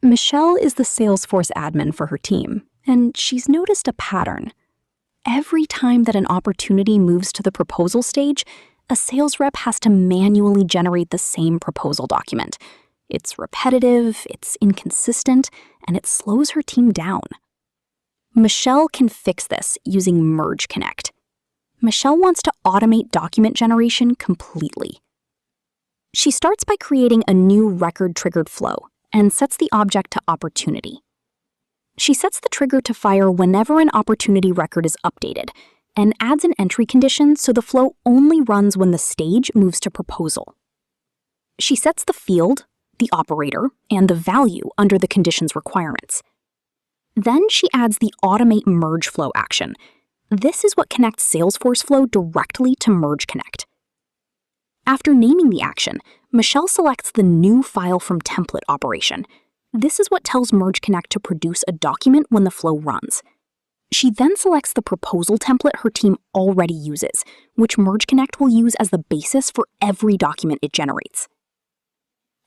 Michelle is the Salesforce admin for her team, and she's noticed a pattern. Every time that an opportunity moves to the proposal stage, a sales rep has to manually generate the same proposal document. It's repetitive, it's inconsistent, and it slows her team down. Michelle can fix this using Merge Connect. Michelle wants to automate document generation completely. She starts by creating a new record-triggered flow and sets the object to Opportunity. She sets the trigger to fire whenever an opportunity record is updated and adds an entry condition so the flow only runs when the stage moves to Proposal. She sets the field, the operator, and the value under the condition's requirements. Then she adds the Automate Merge Flow action. This is what connects Salesforce Flow directly to Merge Connect. After naming the action, Michelle selects the New File from Template operation. This is what tells Merge Connect to produce a document when the flow runs. She then selects the proposal template her team already uses, which Merge Connect will use as the basis for every document it generates.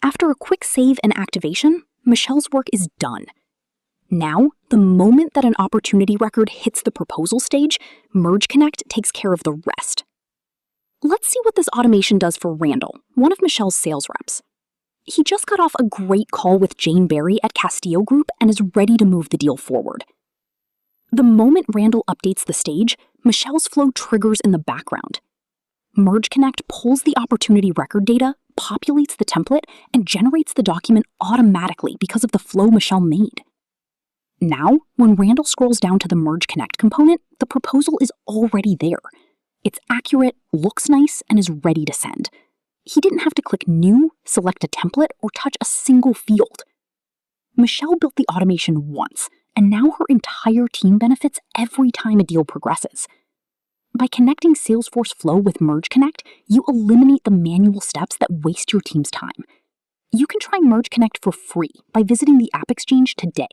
After a quick save and activation, Michelle's work is done. Now, the moment that an opportunity record hits the proposal stage, Merge Connect takes care of the rest. Let's see what this automation does for Randall, one of Michelle's sales reps. He just got off a great call with Jane Barry at Castillo Group and is ready to move the deal forward. The moment Randall updates the stage, Michelle's flow triggers in the background. Merge Connect pulls the opportunity record data, populates the template, and generates the document automatically because of the flow Michelle made. Now, when Randall scrolls down to the Merge Connect component, the proposal is already there. It's accurate, looks nice, and is ready to send. He didn't have to click New, select a template, or touch a single field. Michelle built the automation once, and now her entire team benefits every time a deal progresses. By connecting Salesforce Flow with Merge Connect, you eliminate the manual steps that waste your team's time. You can try Merge Connect for free by visiting the App Exchange today.